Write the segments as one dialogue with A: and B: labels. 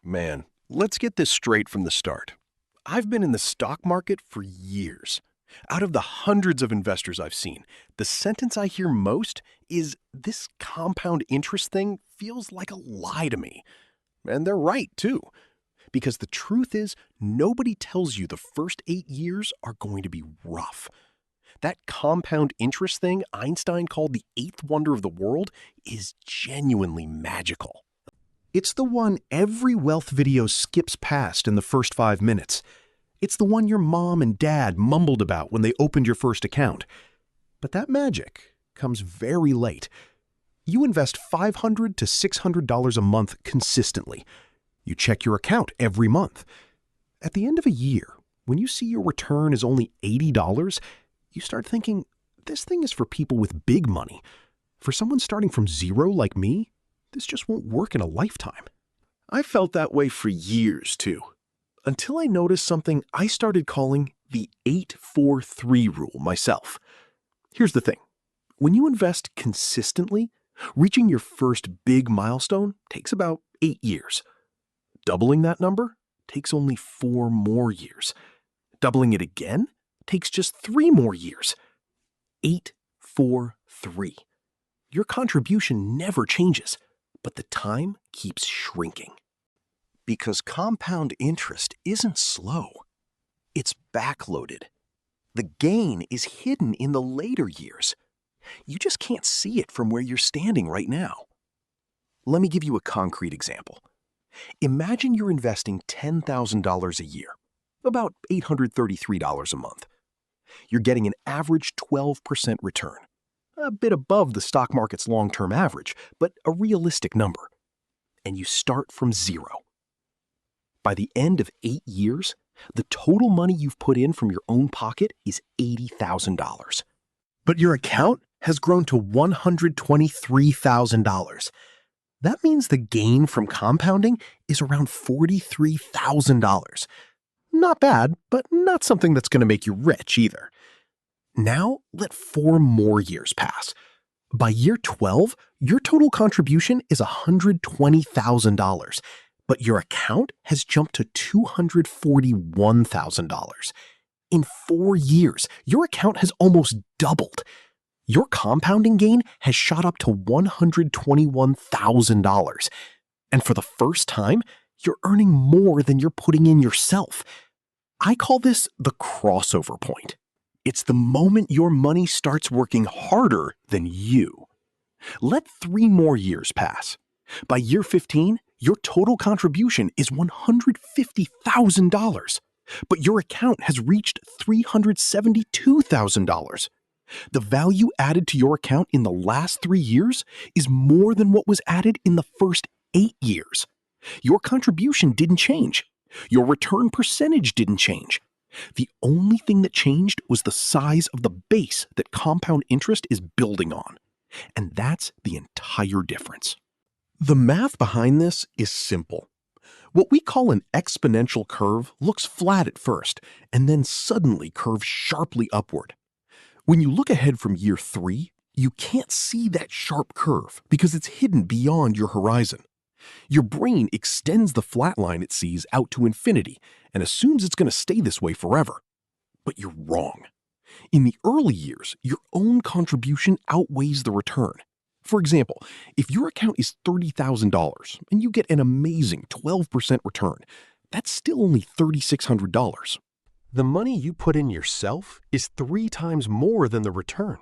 A: Man, let's get this straight from the start. I've been in the stock market for years. Out of the hundreds of investors I've seen, the sentence I hear most is this compound interest thing feels like a lie to me. And they're right, too. Because the truth is, nobody tells you the first 8 years are going to be rough. That compound interest thing Einstein called the eighth wonder of the world is genuinely magical. It's the one every wealth video skips past in the first 5 minutes. It's the one your mom and dad mumbled about when they opened your first account. But that magic comes very late. You invest $500 to $600 a month consistently. You check your account every month. At the end of a year, when you see your return is only $80, you start thinking, this thing is for people with big money. For someone starting from zero like me, this just won't work in a lifetime. I felt that way for years, too. Until I noticed something I started calling the 8-4-3 rule myself. Here's the thing. When you invest consistently, reaching your first big milestone takes about 8 years. Doubling that number takes only 4 more years. Doubling it again takes just 3 more years. 8-4-3. Your contribution never changes, but the time keeps shrinking. Because compound interest isn't slow. It's backloaded. The gain is hidden in the later years. You just can't see it from where you're standing right now. Let me give you a concrete example. Imagine you're investing $10,000 a year, about $833 a month. You're getting an average 12% return, a bit above the stock market's long-term average, but a realistic number. And you start from zero. By the end of 8 years, the total money you've put in from your own pocket is $80,000. But your account has grown to $123,000. That means the gain from compounding is around $43,000. Not bad, but not something that's going to make you rich either. Now, let 4 more years pass. By year 12, your total contribution is $120,000, but your account has jumped to $241,000. In 4 years, your account has almost doubled. Your compounding gain has shot up to $121,000. And for the first time, you're earning more than you're putting in yourself. I call this the crossover point. It's the moment your money starts working harder than you. Let 3 more years pass. By year 15, your total contribution is $150,000, but your account has reached $372,000. The value added to your account in the last 3 years is more than what was added in the first 8 years. Your contribution didn't change. Your return percentage didn't change. The only thing that changed was the size of the base that compound interest is building on. And that's the entire difference. The math behind this is simple. What we call an exponential curve looks flat at first, and then suddenly curves sharply upward. When you look ahead from year 3, you can't see that sharp curve because it's hidden beyond your horizon. Your brain extends the flat line it sees out to infinity and assumes it's going to stay this way forever. But you're wrong. In the early years, your own contribution outweighs the return. For example, if your account is $30,000 and you get an amazing 12% return, that's still only $3,600. The money you put in yourself is 3 times more than the return.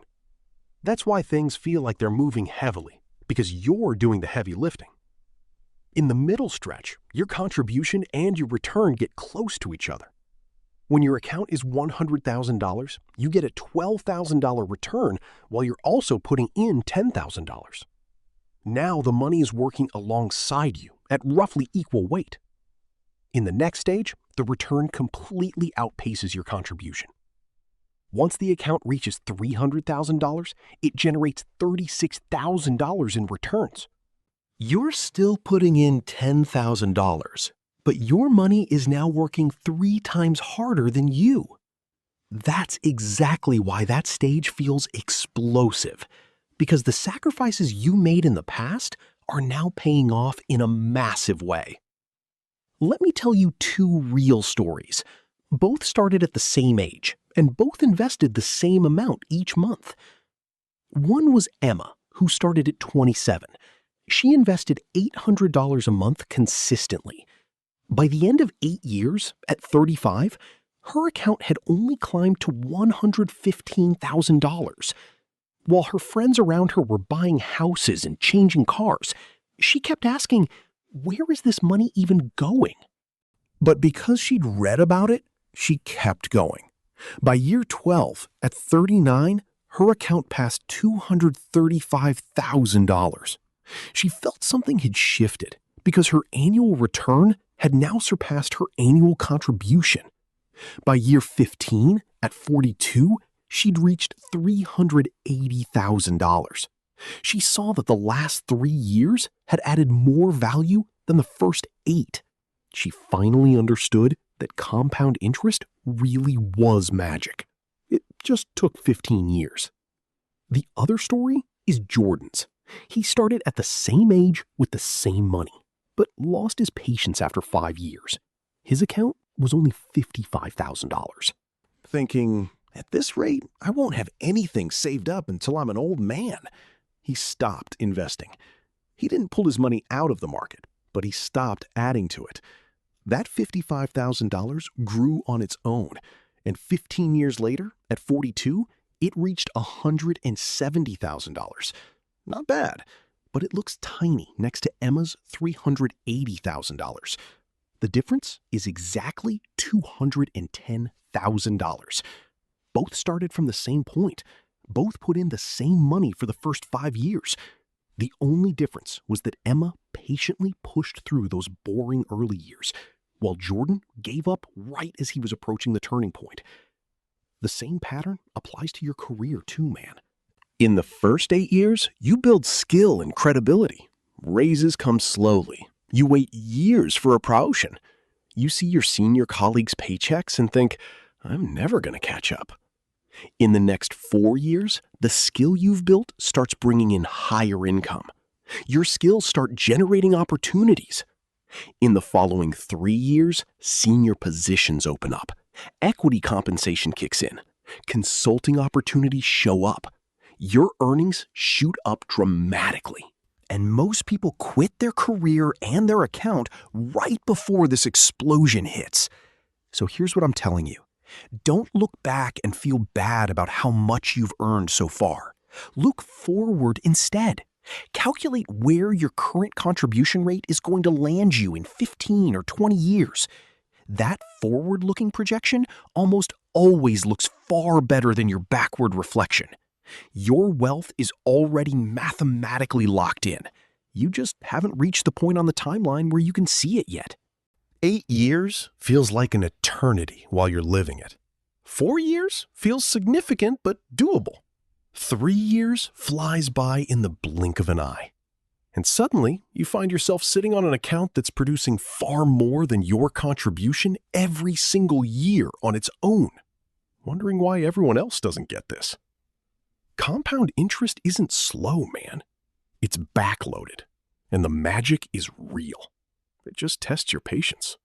A: That's why things feel like they're moving heavily, because you're doing the heavy lifting. In the middle stretch, your contribution and your return get close to each other. When your account is $100,000, you get a $12,000 return while you're also putting in $10,000. Now the money is working alongside you at roughly equal weight. In the next stage, the return completely outpaces your contribution. Once the account reaches $300,000, it generates $36,000 in returns. You're still putting in $10,000, but your money is now working 3 times harder than you. That's exactly why that stage feels explosive, because the sacrifices you made in the past are now paying off in a massive way. Let me tell you two real stories. Both started at the same age, and both invested the same amount each month. One was Emma, who started at 27. She invested $800 a month consistently. By the end of 8 years, at 35, her account had only climbed to $115,000. While her friends around her were buying houses and changing cars, she kept asking, where is this money even going? But because she'd read about it, she kept going. By year 12, at 39, her account passed $235,000. She felt something had shifted because her annual return had now surpassed her annual contribution. By year 15, at 42, she'd reached $380,000. She saw that the last 3 years had added more value than the first 8. She finally understood that compound interest really was magic. It just took 15 years. The other story is Jordan's. He started at the same age with the same money, but lost his patience after 5 years. His account was only $55,000.
B: Thinking, at this rate, I won't have anything saved up until I'm an old man. He stopped investing. He didn't pull his money out of the market, but he stopped adding to it. That $55,000 grew on its own, and 15 years later, at 42, it reached $170,000. Not bad, but it looks tiny next to Emma's $380,000. The difference is exactly $210,000. Both started from the same point. Both put in the same money for the first 5 years. The only difference was that Emma patiently pushed through those boring early years, while Jordan gave up right as he was approaching the turning point. The same pattern applies to your career too, man. In the first 8 years, you build skill and credibility. Raises come slowly. You wait years for a promotion. You see your senior colleagues' paychecks and think, I'm never going to catch up. In the next 4 years, the skill you've built starts bringing in higher income. Your skills start generating opportunities. In the following 3 years, senior positions open up. Equity compensation kicks in. Consulting opportunities show up. Your earnings shoot up dramatically. And most people quit their career and their account right before this explosion hits. So here's what I'm telling you. Don't look back and feel bad about how much you've earned so far. Look forward instead. Calculate where your current contribution rate is going to land you in 15 or 20 years. That forward-looking projection almost always looks far better than your backward reflection. Your wealth is already mathematically locked in. You just haven't reached the point on the timeline where you can see it yet. 8 years feels like an eternity while you're living it. 4 years feels significant but doable. 3 years flies by in the blink of an eye. And suddenly, you find yourself sitting on an account that's producing far more than your contribution every single year on its own. Wondering why everyone else doesn't get this. Compound interest isn't slow, man. It's backloaded, and the magic is real. It just tests your patience.